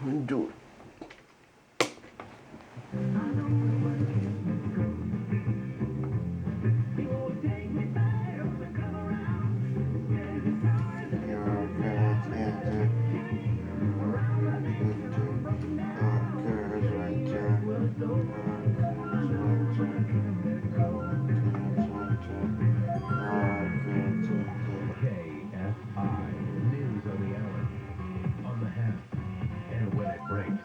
Do it. Kfi News on the hour, on the half, and when it breaks.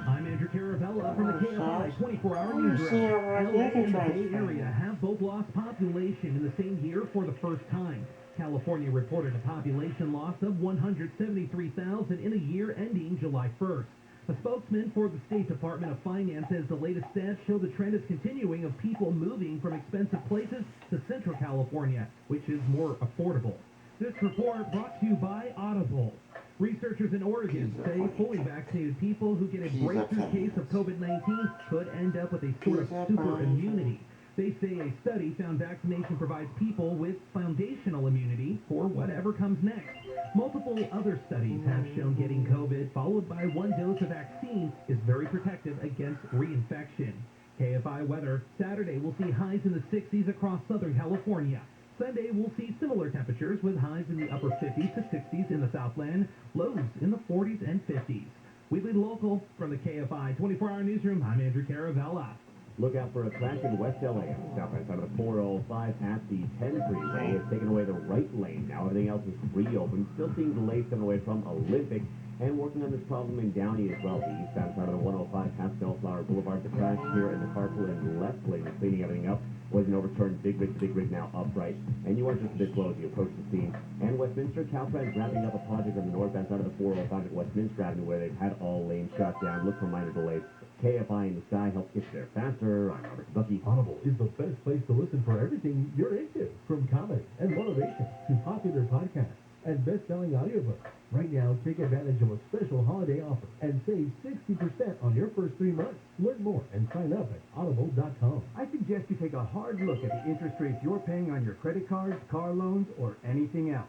I'm Andrew Caravella from the KFI 24-hour newsroom. LA and the Bay Area have both lost population in the same year for the first time. California reported a population loss of 173,000 in a year ending July 1st. A spokesman for the State Department of Finance says the latest stats show the trend is continuing of people moving from expensive places to Central California, which is more affordable. This report brought to you by Audible. Researchers in Oregon say fully vaccinated people who get a breakthrough case of COVID-19 could end up with a sort of super immunity. They say a study found vaccination provides people with foundational immunity for whatever comes next. Multiple other studies have shown getting COVID followed by one dose of vaccine is very protective against reinfection. KFI weather, Saturday we'll see highs in the 60s across Southern California. Sunday we'll see similar temperatures with highs in the upper 50s to 60s in the Southland, lows in the 40s and 50s. We lead local from the KFI 24-hour newsroom. I'm Andrew Caravella. Look out for a crash in West LA on the southwest side of the 405 at the 10 freeway. It's taken away the right lane. Now everything else is reopened. Still seeing delays coming away from Olympic. And working on this problem in Downey as well. The eastbound side of the 105 past Bellflower Boulevard. The crash here in the carpool and left lane is cleaning everything up. Was an overturned big rig now upright. And you are just a bit slow as you approach the scene. And Westminster, Caltrans wrapping up a project on the northbound side of the 405 at Westminster Avenue where they've had all lanes shut down. Look for minor delays. KFI in the sky helps get there faster. I'm Robert Bucky. Audible is the best place to listen for everything you're into, from comedy and motivation to popular podcasts and best-selling audiobooks. Right now, take advantage of a special holiday offer and save 60% on your first 3 months. Learn more and sign up at audible.com. I suggest you take a hard look at the interest rates you're paying on your credit cards, car loans, or anything else.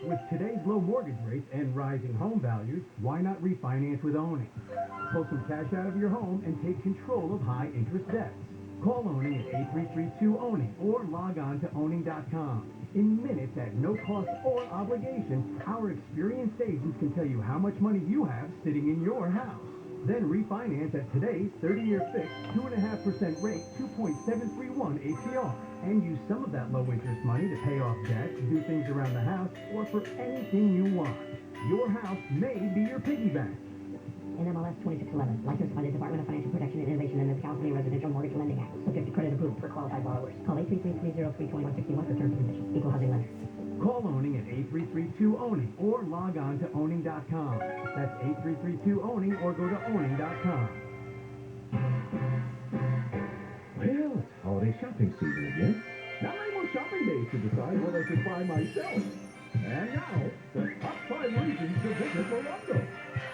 With today's low mortgage rates and rising home values, why not refinance with Owning? Pull some cash out of your home and take control of high-interest debts. Call Owning at 8332-OWNING or log on to owning.com. In minutes at no cost or obligation, our experienced agents can tell you how much money you have sitting in your house. Then refinance at today's 30-year fixed 2.5% rate, 2.731 APR. And use some of that low-interest money to pay off debt, do things around the house, or for anything you want. Your house may be your piggy bank. NMLS 2611, licensed by the Department of Financial Protection and Innovation and the California Residential Mortgage Lending Act. Subject to credit approval for qualified borrowers. Call 833-303-2161 for terms and conditions. Equal housing lender. Call Owning at 8332-OWNING or log on to owning.com. That's 8332-OWNING or go to owning.com. Well, it's holiday shopping season again. Not many more shopping days to decide what I should buy myself. And now, the top 5 reasons to visit Morongo.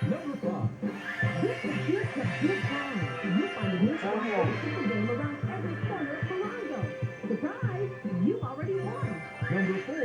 Number 5. This is just a good time. You find a new store game around every corner at Morongo. Surprise! You already won. Number 4.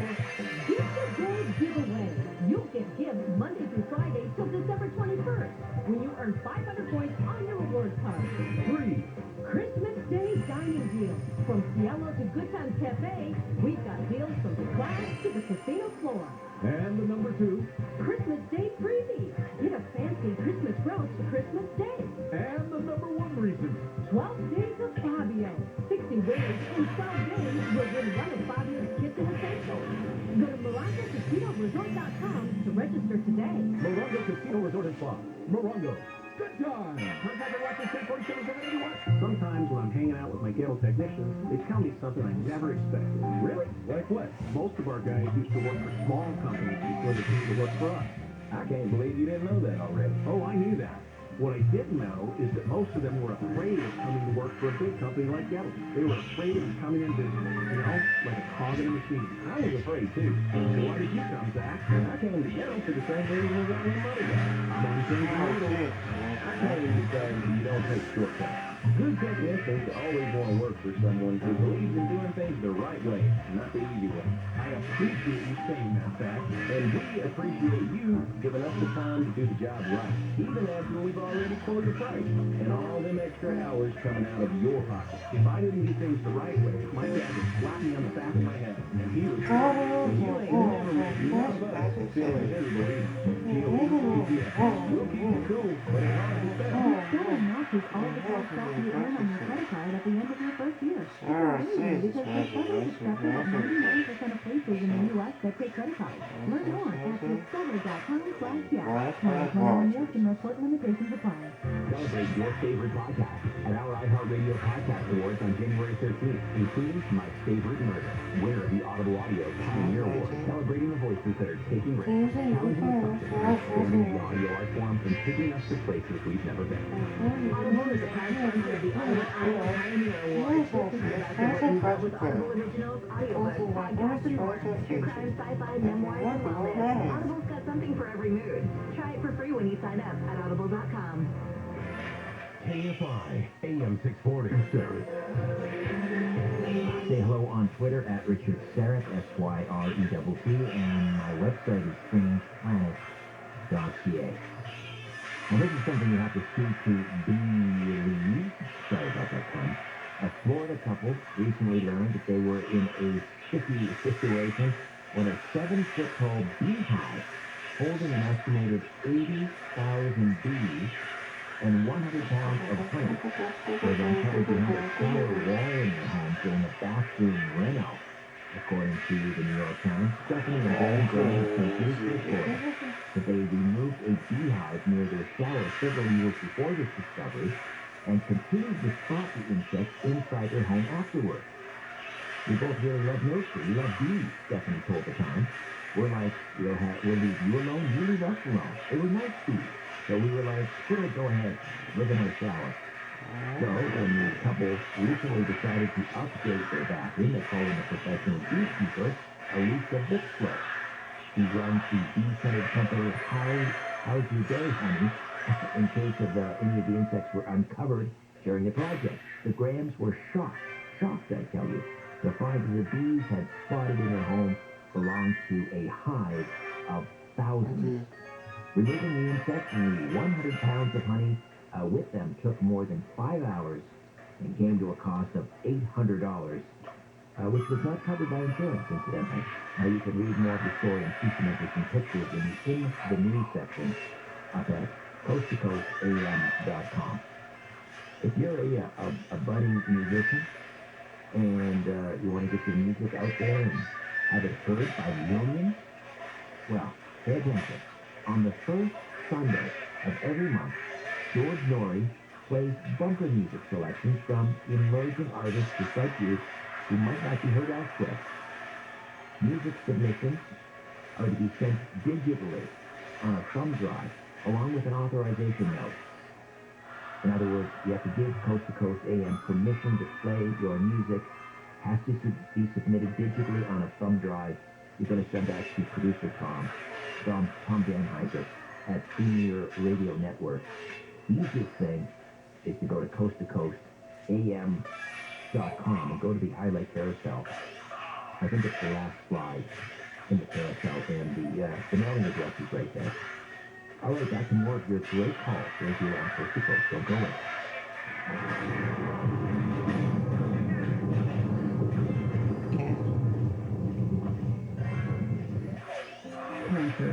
Gift a Day giveaway. You'll get gifts Monday through Friday till December 21st when you earn 500 points on your rewards card. 3. Christmas Day dining deals. From Cielo to Good Times Cafe, we've got deals from the class to the casino floor. And the number 2. Christmas Day freebies. Get a fancy Christmas brooch for Christmas Day. And the number 1 reason. 12 days of Fabio. 60 days in 12 days you'll win one of Fabio's kitchen essentials. Go to MorongoCasinoResort.com to register today. Morongo Casino Resort and Spa. Morongo. Good time. Contact the license 1047-781. Sometimes when I'm hanging out with my ghetto technicians, they tell me something I never expected. Really? Like what? Most of our guys used to work for small companies before they came to work for us. I can't believe you didn't know that already. Oh, I knew that. What I didn't know is that most of them were afraid of coming to work for a big company like Ghetto. They were afraid of coming into, like a cog in a machine. I was afraid too. So why did you come, Zach? I came to Ghetto for the same reason as I was money guy. Same thing I I came because you don't take shortcuts. Good technicians always want to work for someone who believes in doing things the right way, not the easy way. I appreciate you saying that, Zach. And we appreciate you giving us the time to do the job right, even after we've already quoted a price, and all them extra hours coming out of your pocket. If I didn't do things the right way, my dad would slap me on the back of my head, and he would say, And you ain't never met none of us feel invisible either. We'll keep you cool, but it's hard to spell. Discover matches all the cash back you earn on your credit card at the end of your first year. Because Discover discovered that 99% of places in the U.S. that take credit cards. Learn more at discover.com/yes. And report limitations apply. Celebrate your favorite podcast at our iHeartRadio Podcast Awards on January 13th, including My Favorite Murder, winner of the Audible Audio Pioneer Award, celebrating the voices that are taking risks, challenging assumptions, expanding the audio art form, and taking us to places we've never been. Audible is a proud sponsor of the Audible Audio Pioneer Award. With Audible Originals, audiobooks, podcasts, and more. True crime, sci-fi, memoirs, and wellness. Audible's got something for every mood. Try it for free when you sign up at audible.com. KFI AM 640. Say hello on Twitter at Richard Serrett, SYRETT, and my website is strangeplanet.ca. Now this is something you have to see to believe. Sorry about that pun. A Florida couple recently learned that they were in a sticky situation when a 7-foot-tall beehive holding an estimated 80,000 bees and 100 pounds of honey was uncovered behind a clear wall in their home during a bathroom reno. According to the New York Times, Stephanie and Barry Graham confused reported that they removed a beehive near their shower several years before this discovery and continued to spot the insects inside their home afterward. We both really love nature. We love bees, Stephanie told the Times. We're like, we'll leave you alone, you leave us alone. It was nice bees. So we were like, sure, go ahead, live in our shower. So when the couple recently decided to update their bathroom, they called in a professional beekeeper, Alicia Bixler. She runs the bee-centered company How's Your Day, Honey, in case of any of the insects were uncovered during the project. The Grahams were shocked, I tell you, to find that the bees had spotted in their home belonged to a hive of thousands. Removing the insects and the 100 pounds of honey with them took more than 5 hours and came to a cost of $800, which was not covered by insurance, incidentally. You can read more of the story and see some interesting pictures in the news section up at coasttocoastam.com. If you're a budding musician and you want to get your music out there and have it heard by millions, well, pay attention. On the first Sunday of every month, George Norrie plays bumper music selections from emerging artists just like you who might not be heard elsewhere. Music submissions are to be sent digitally on a thumb drive, along with an authorization note. In other words, you have to give Coast to Coast AM permission to play your music. Has to be submitted digitally on a thumb drive. You're going to send that to producer Tom Danheiser at Senior Radio Network. The easiest thing is to go to coasttocoastam.com and go to the highlight carousel. I think it's the last slide in the carousel, and the mailing address is right there. All right, back to more of your great calls right here on Coast to Coast. Don't go away. Cancer.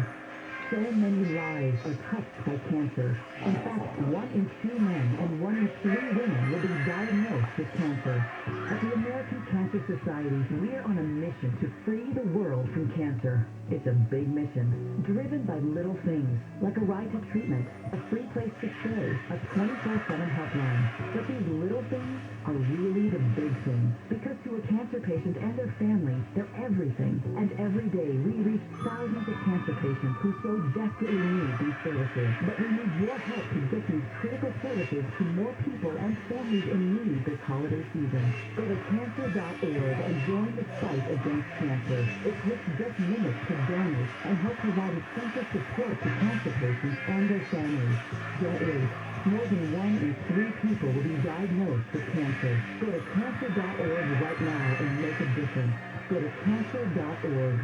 So many lives are touched by cancer. In fact, 1 in 2 men and 1 in 3 women will be diagnosed with cancer. At the American Cancer Society, we're on a mission to free the world from cancer. It's a big mission, driven by little things, like a ride to treatment, a free place to stay, a 24/7 helpline. But these little things are really the big things, because to a cancer patient and their family, they're everything. And every day, we reach thousands of cancer patients who so desperately need these services. But we need your help to get these critical services to more people and families in need this holiday season. Go to cancer.org and join the fight against cancer. It takes just minutes to donate and help provide essential support to cancer patients and their families. Don't wait. More than 1 in 3 people will be diagnosed with cancer. Go to cancer.org right now and make a difference. Go to cancer.org.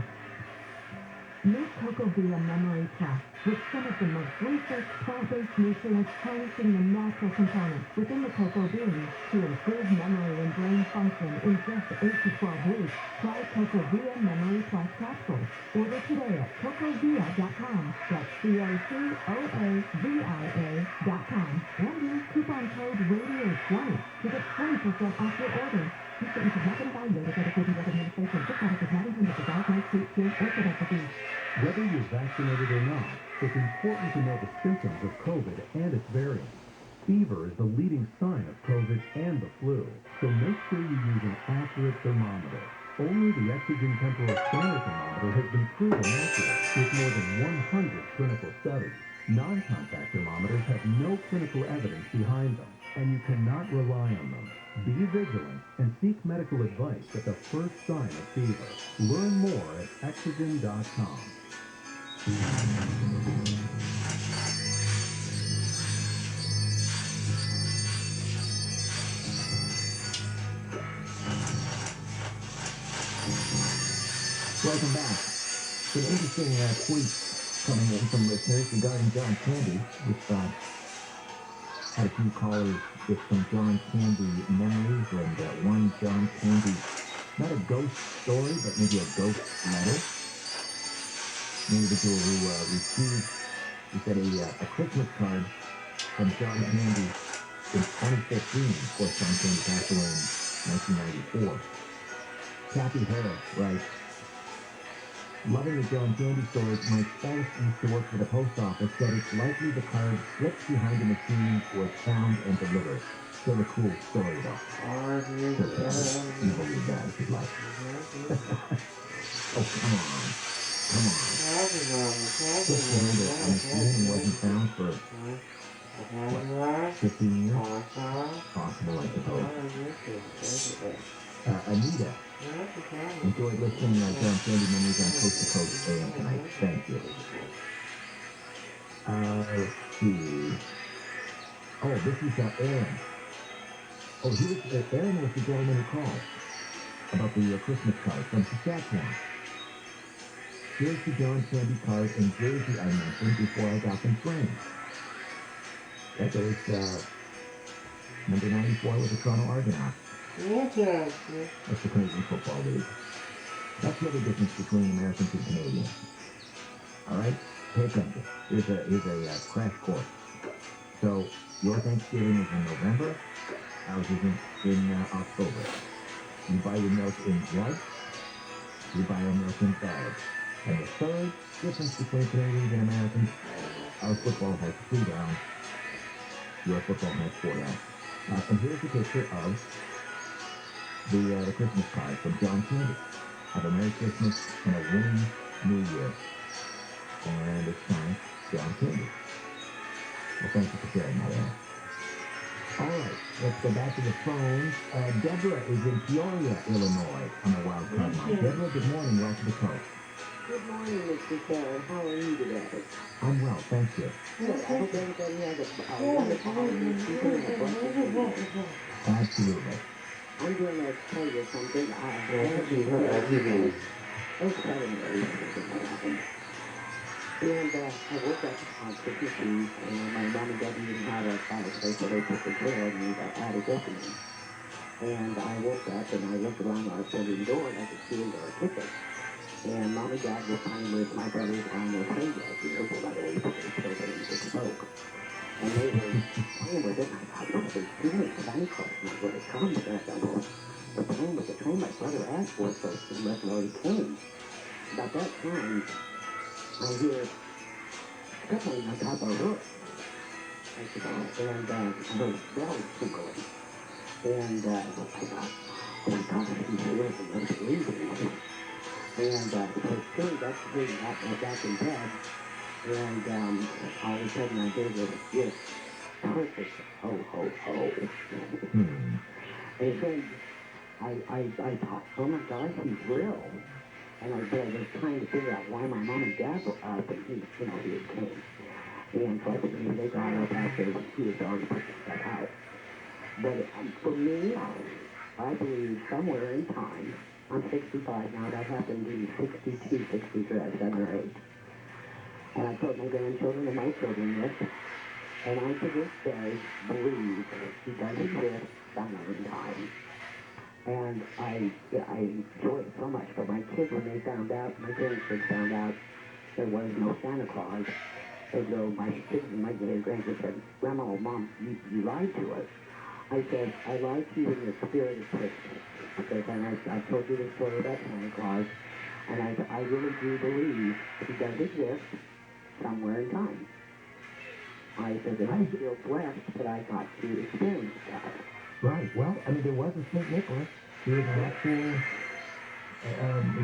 Meet Cocoa Via Memory Plus with some of the most researched plant-based nutrients harnessing the natural components within the cocoa beans to improve memory and brain function in just 8 to 12 weeks. Try Cocoa Via Memory Plus capsules. Order today at cocovia.com. That's COCOAVIA.com. And use coupon code RADIO20 to get 20% off your order. These statements have not been evaluated by the Food and Drug Administration. This product is not intended to diagnose, treat, cure, or prevent disease. Whether you're vaccinated or not, it's important to know the symptoms of COVID and its variants. Fever is the leading sign of COVID and the flu, so make sure you use an accurate thermometer. Only the Exogen Temporal Scanner thermometer has been proven accurate with more than 100 clinical studies. Non-contact thermometers have no clinical evidence behind them, and you cannot rely on them. Be vigilant and seek medical advice at the first sign of fever. Learn more at exogen.com. Welcome back. Some interesting tweets coming in from listeners regarding John Candy, which had a few callers with some John Candy memories, and one John Candy, not a ghost story, but maybe a ghost letter. An individual who received, he said, a Christmas card from John Candy in 2015. Of course, John Candy passed away in 1994. Kathy Harris writes, loving the John Candy stories, my spouse used to work for the post office, said it's likely the card slipped behind the machine, was found and delivered. Still a cool story, though. So, you believe that if you'd like. Oh, come on. Come on. Just saying that the machine wasn't found for, what, 15 years? Possible, I suppose. Anita enjoyed listening to John Candy memories on Coast to Coast AM tonight. Thank you. Let's see. Oh, this is Aaron. Oh, Aaron was the gentleman who called about the Christmas card from Saskatchewan. Here's the John Candy card in Jersey I mentioned before I got them framed. That goes, number 94 with the Toronto Argonauts. That's the Canadian Football League. That's the other difference between Americans and Canadians. All right? Pay attention. Here's a crash course. So, your Thanksgiving is in November. Ours is in October. You buy your milk in jugs. You buy your milk in bags. And the third difference between Canadians and Americans, our football has 3 downs. Your football has 4 downs. And here's a picture of the Christmas card from John Candy. Have a Merry Christmas and a winning New Year. And it's signed John Candy. Well, thank you for sharing that, Aaron. All right, let's go back to the phones. Deborah is in Peoria, Illinois, on the wild card line. Deborah, good morning. Welcome to Coast. Good morning, Mr. Carroll. How are you today? I'm well, thank you. Good. I hope everybody has a wonderful holiday. Absolutely. I'm going to tell you something. I have you and I worked on Christmas Eve, and my mom and dad didn't have a fireplace, so they took care of me that attic opening. And I woke up and I looked around our bedroom door and I could see there were tickets. And mom and dad were playing with my brothers on their playground here, by the way, they children into smoke. And they were playing with it, and I thought, what are they doing? Santa Claus not going to come. And I thought, well, they're playing with the train. My brother asked for it, so the rest already came. About that time, I hear scuffling on top of the roof. I said, oh, and I heard bells tinkling. And I thought, oh my God, I can hear it, and that's leaving. And so sure, that's the thing, I was back in bed. And all of a sudden I heard this perfect ho ho ho. And then I thought, oh my gosh, he's real. And I was trying to figure out why my mom and dad were up, and he had came. And so I think maybe they got up after he was already putting stuff out. But for me, I believe somewhere in time, I'm 65 now, that happened in 62, 63, 7 or 8. And I told my grandchildren and my children this, and I to this day believe he does exist somewhere in time. And I enjoy it so much, but my kids, when they found out, my grandkids found out there was no Santa Claus, they go, my kids and my grandkids said, Grandma or Mom, you lied to us. I said, I lied to you in the spirit of Christmas. Because I told you the story about Santa Claus, and I really do believe he does exist somewhere in time. I said that I feel blessed that I got to experience that. Right. Well, I mean, there was a St. Nicholas. He was an actual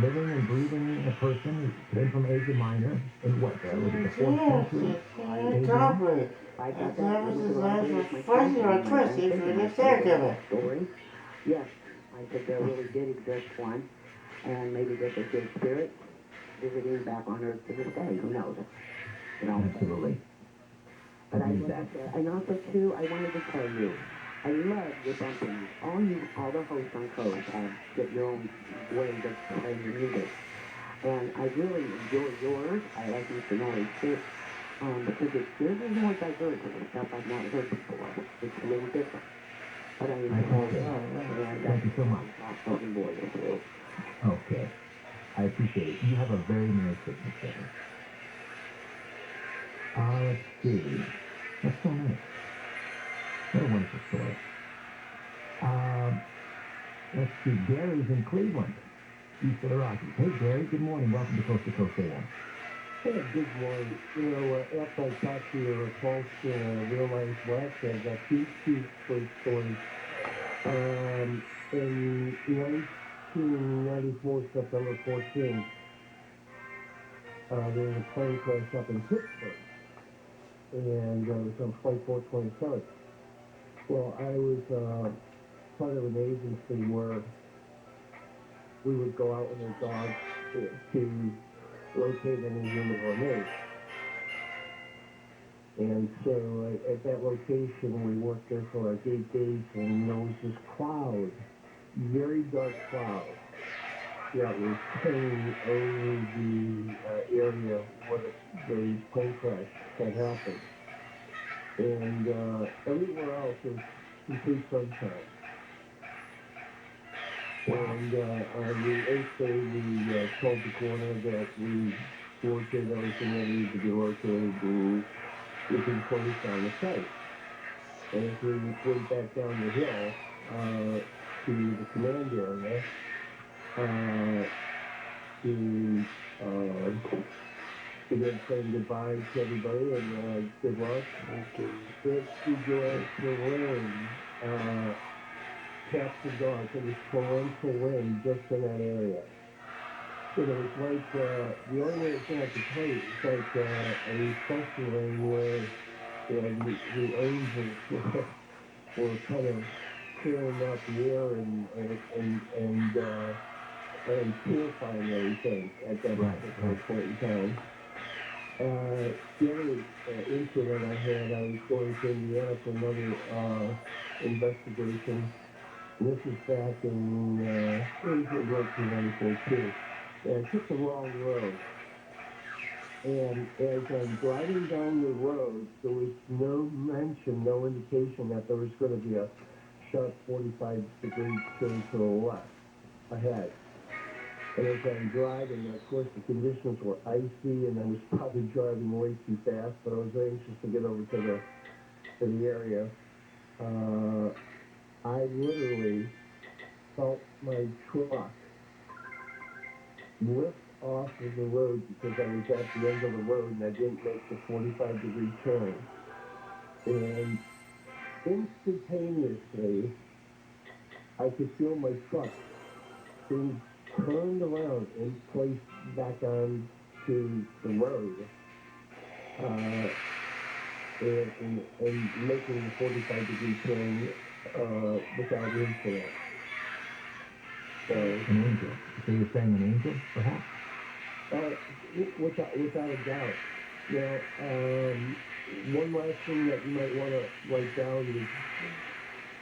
living and breathing person who came from Asia Minor in what, was it the 4th century? Exactly. I got That was his life was my fighting on twist if you understand it. story. Yes, I said there really did exist one, and maybe this is his spirit visiting back on Earth to this day. Who knows? You know. Absolutely. But and also too, I wanted to tell you, I love your bumping. All the hosts on Coast have get your own ways of playing your music, and I really enjoy yours. I like Mr. Norris too, because yours is more diverse and stuff I've not heard before. It's a little different. But I enjoy it. And Thank you so much. Soft-spoken voice too. Okay. I appreciate it. You have a very Merry Christmas, Kevin. Let's see. That's so nice. What a wonderful story. Let's see. Gary's in Cleveland, east of the Rockies. Hey, Gary. Good morning. Welcome to Coast AM. Hey, good morning. You know, after I talked to your folks, Real Life West, I've got two great stories. In 1994, September 14th, there was a plane crash up in Pittsburgh, and it was on Flight 427. Well, I was part of an agency where we would go out with our dogs to locate any human remains. And so at that location, we worked there for like 8 days, and there was this cloud, very dark cloud, that was hanging over the area where the plane crash had happened. And everywhere else was complete sunshine. And on the 8th day, we told the coroner that we located everything that needed to be located, and we can close down the site. And as we went back down the hill to the command area, we did saying goodbye to everybody and good luck. It's began to rain. Cats the dogs. It was torrential rain just in that area. It was like, the only way it's going to play is like a reflection rain where the angels were kind of clearing out the air and purifying everything at that particular point in time. The other incident I had, I was going to Indiana for another investigation. This is back in 1994 too. And I took the wrong road. And as I'm driving down the road, there was no mention, no indication that there was going to be a sharp 45-degree turn to the left ahead. And as I'm driving, of course, the conditions were icy, and I was probably driving way too fast, but I was anxious to get over to the area. I literally felt my truck lift off of the road because I was at the end of the road and I didn't make the 45-degree turn. And instantaneously, I could feel my truck being turned around and placed back on to the road. And making the 45-degree turn without incident. So, an angel. So you're saying an angel, perhaps? Without a doubt. You know, one last thing that you might want to write down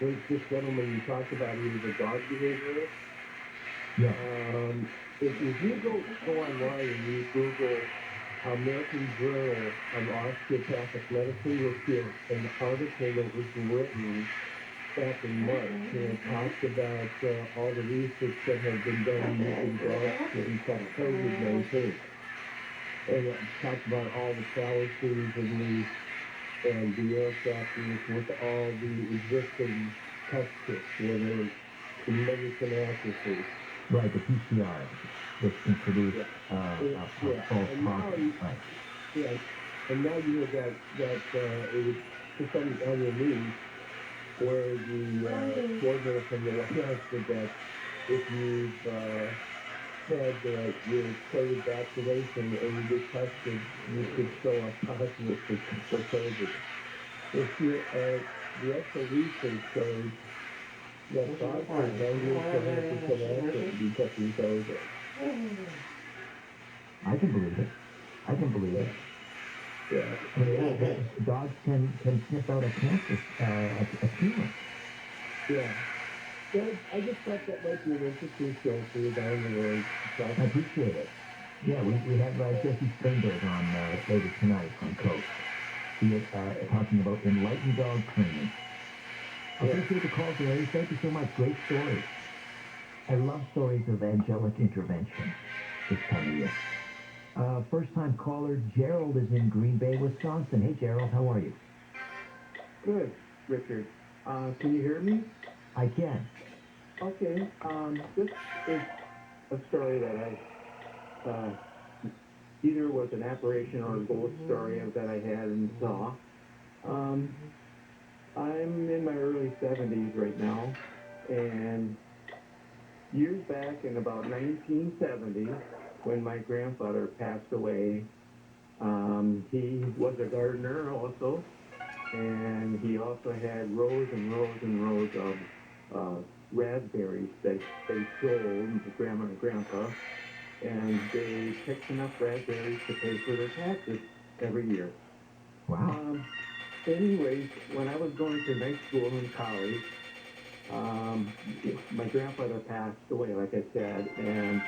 is this gentleman you talked about, he was a dog behaviorist. Yeah. If you go online and you Google American Journal of Osteopathic Medicine, you'll see an article that was written back in March, and it talks about all the research that has been done using dogs to detect COVID-19. And it talks about all the fallacies and the error factors with all the existing test kits where there's tremendous inaccuracies. Right, the PCR, which can produce false And now positives. Right. Yeah, and now you hear that it was just on your news where the coordinator from the White House said that if you've had your COVID vaccination and you get tested, you could show up positive for COVID. The actual research shows that dogs are 90% accurate in detecting COVID. I can believe it. I can believe it. Yeah. I mean, dogs can sniff out a cancer, a tumor. Yeah. So I just thought that might be an interesting show for you down the road. I appreciate it. Yeah, we have Jesse Steinberg on later tonight on Coast. He is talking about enlightened dog training. I appreciate the call today. Thank you so much. Great story. I love stories of angelic intervention this time of year. First-time caller Gerald is in Green Bay, Wisconsin. Hey, Gerald, how are you? Good, Richard. Can you hear me? I can. Okay. This is a story that I either was an apparition or a ghost story that I had and saw. I'm in my early 70s right now, and years back in about 1970, when my grandfather passed away, he was a gardener also, and he also had rows and rows and rows of raspberries that they sold to Grandma and Grandpa, and they picked enough raspberries to pay for their taxes every year. Wow. Anyways, when I was going to night school in college, my grandfather passed away, like I said, and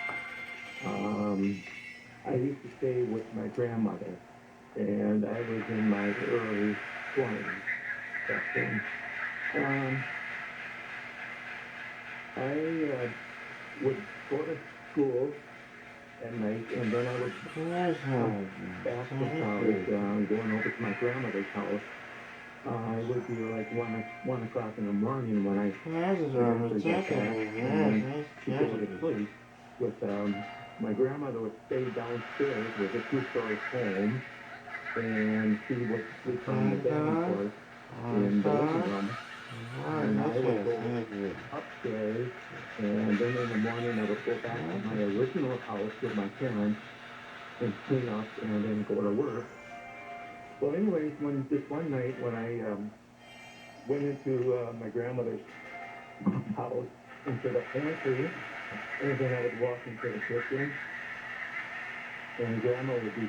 I used to stay with my grandmother, and I was in my early 20s back then. I would go to school at night, and then I would back from college, going over to my grandmother's house. It would be like 1 o'clock in the morning when I actually got back, and then to go to sleep. With my grandmother would stay downstairs with a 2-story home, and she would sleep on the davenport in the living room. And I would go upstairs, and then in the morning I would go back to my original house with my parents and clean up and then go to work. Well, anyways, this one night when I went into my grandmother's house, into the pantry, and then I would walk into the kitchen, and Grandma would be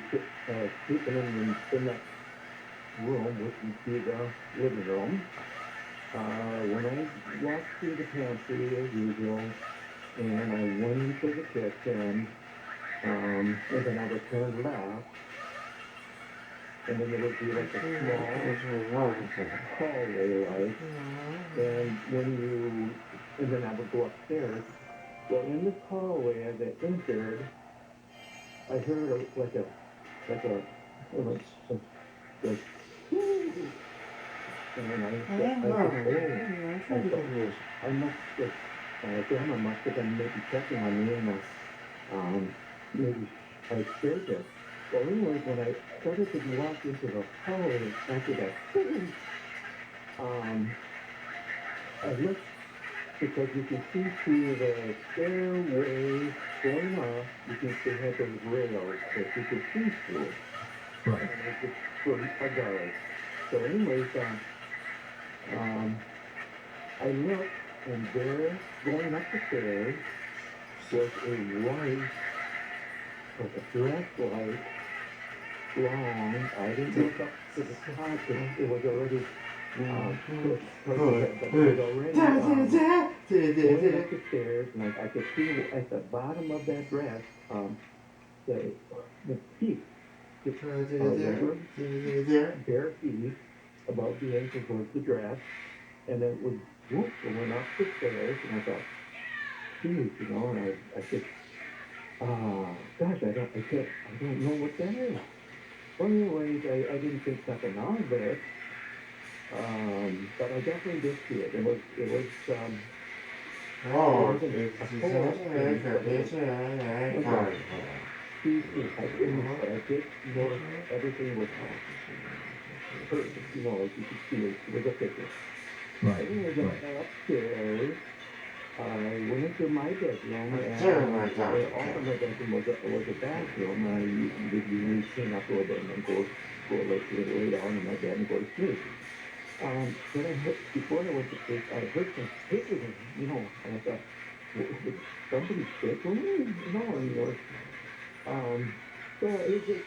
sleeping in that room, which would be the living room. When I walked through the pantry as usual, and I went into the kitchen, and then I would turn left, and then there would be like a small hallway light, and then I would go upstairs. Well, in this hallway, as I entered, I heard like Grandma must have been maybe checking on me, and maybe I scared her. Well, anyways, when I started to walk into the hallway after that, I looked, because you can see through the stairway going up, you can see had those rails that you could see through. Right. And it was for a guard. So anyways, I looked, and there, going up the stairs, was a white, like a flashlight, long. I didn't look up to the top. It was already going up the stairs, and I could see at the bottom of that dress the feet, bare feet above the ankles was the dress, and then it was whoop, it went up the stairs, and I thought, geez, you know, and I said, gosh, I don't know what that is. Well, anyways, I didn't think nothing of it, but I definitely did see it. It was I did notice everything was perfect, you know, like you could see it was a picture. Right. Anyways, I got upstairs. I went into my bedroom, and also my bedroom was a bathroom. I usually clean up a little bit and then go lay down in my bed and go to sleep. Then before I went to sleep, I heard some screaming, you know, and I thought, did somebody sick with me? You know, and so it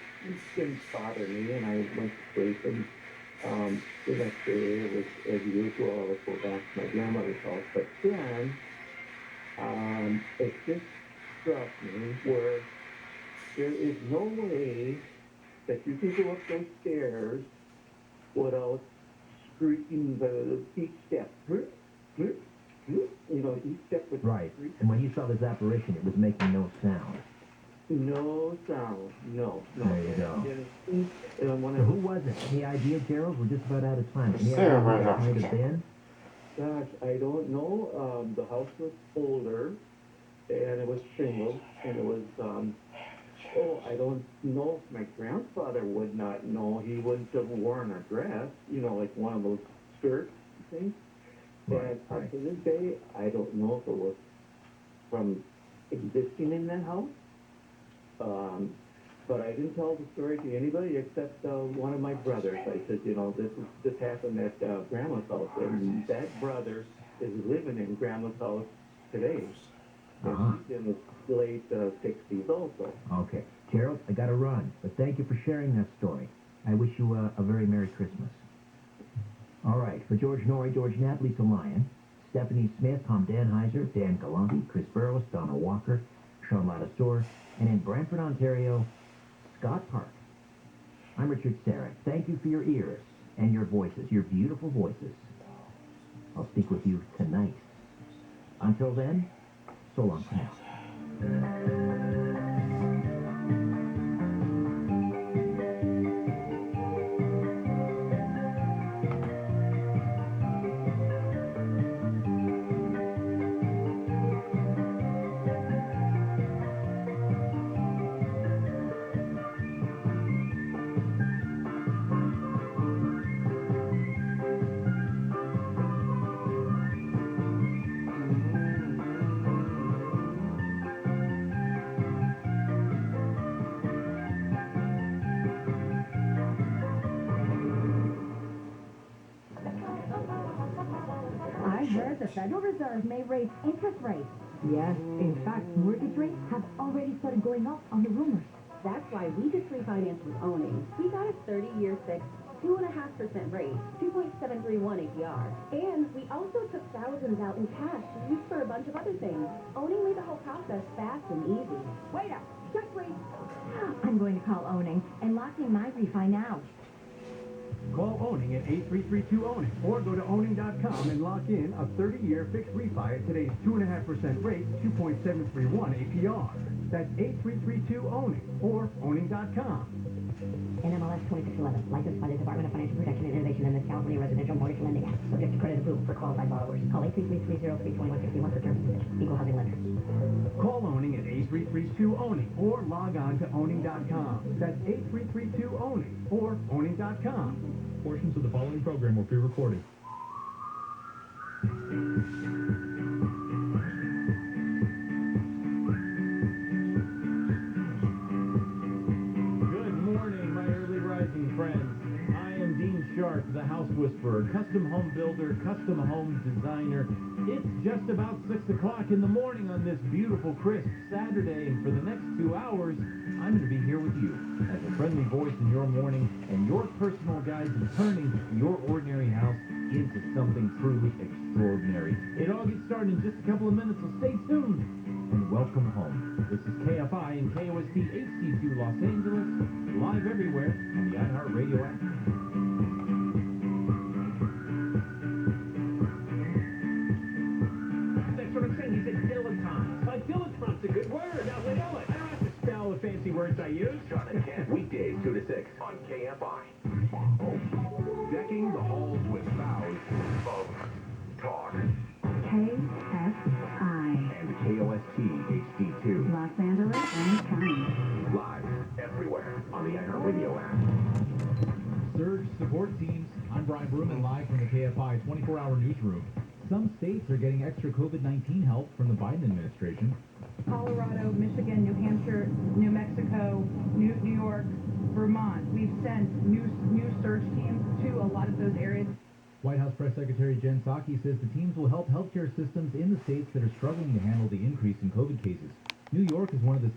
didn't bother me, and I went to sleep, and the next day it was, as usual, I would go back to my grandmother's house, but then it just struck me where there is no way that you can go up those stairs without squeaking the each step. You know, each step was right. And when you saw this apparition, it was making no sound. No sound. No. There you go. So who was it? Any idea, Gerald? We're just about out of time. Any idea who that might have been? Gosh, I don't know. The house was older, and it was single, and it was, I don't know if my grandfather would not know. He wouldn't have worn a dress, you know, like one of those skirts things. And to this day, I don't know if it was from existing in that house. But I didn't tell the story to anybody except one of my brothers. I said, you know, this happened at Grandma's house, and that brother is living in Grandma's house today. And he's in the late 60s also. Okay. Gerald, I got to run, but thank you for sharing that story. I wish you a very Merry Christmas. All right. For George Norrie, George Knapp, Lisa Lyon, Stephanie Smith, Tom Danheiser, Dan Galanti, Chris Burrows, Donna Walker, Sean Ladasor, and in Brantford, Ontario, Scott Park. I'm Richard Sarek. Thank you for your ears and your voices, your beautiful voices. I'll speak with you tonight. Until then, so long for now. The Federal Reserve may raise interest rates. Yes, in fact, mortgage rates have already started going up on the rumors. That's why we just refinanced with Owning. We got a 30-year fixed 2.5% rate, 2.731 APR. And we also took thousands out in cash to use for a bunch of other things. Owning made the whole process fast and easy. Wait up! Check please! I'm going to call Owning and lock in my refi now. Call Owning at 8332-OWNING or go to owning.com and lock in a 30-year fixed refi at today's 2.5% rate, 2.731 APR. That's 8332-OWNING or owning.com. NMLS 2611, licensed by the Department of Financial Protection and Innovation and the California Residential Mortgage Lending Act. Subject to credit approval for qualified borrowers. Call 833-303-2161 for terms and conditions. Equal housing lender. Call Owning at 8332-OWNING or log on to owning.com. That's 8332-OWNING or owning.com. Portions of the following program were pre-recorded. The House Whisperer, custom home builder, custom home designer. It's just about 6 o'clock in the morning on this beautiful, crisp Saturday, and for the next 2 hours, I'm going to be here with with you as a friendly voice in your morning and your personal guide to turning your ordinary house into something truly extraordinary. It all gets started in just a couple of minutes, so stay tuned and welcome home. This is KFI and KOST HD2 Los Angeles, live everywhere on the iHeartRadio app. That's what I'm saying. He said dilettante. Dilettante's a good word. Now, I know it. I don't have to spell the fancy words I use. John and Ken, weekdays 2 to 6 on KFI. Decking the halls with vows of talk. KFI. And KOST HD2. Los Angeles and County. Live everywhere on the iHeartRadio app. Surge support teams. I'm Brian Bruman, live from the KFI 24-hour newsroom. Some states are getting extra COVID-19 help from the Biden administration. Colorado, Michigan, New Hampshire, New Mexico, New York, Vermont. We've sent new surge teams to a lot of those areas. White House Press Secretary Jen Psaki says the teams will help healthcare systems in the states that are struggling to handle the increase in COVID cases. New York is one of the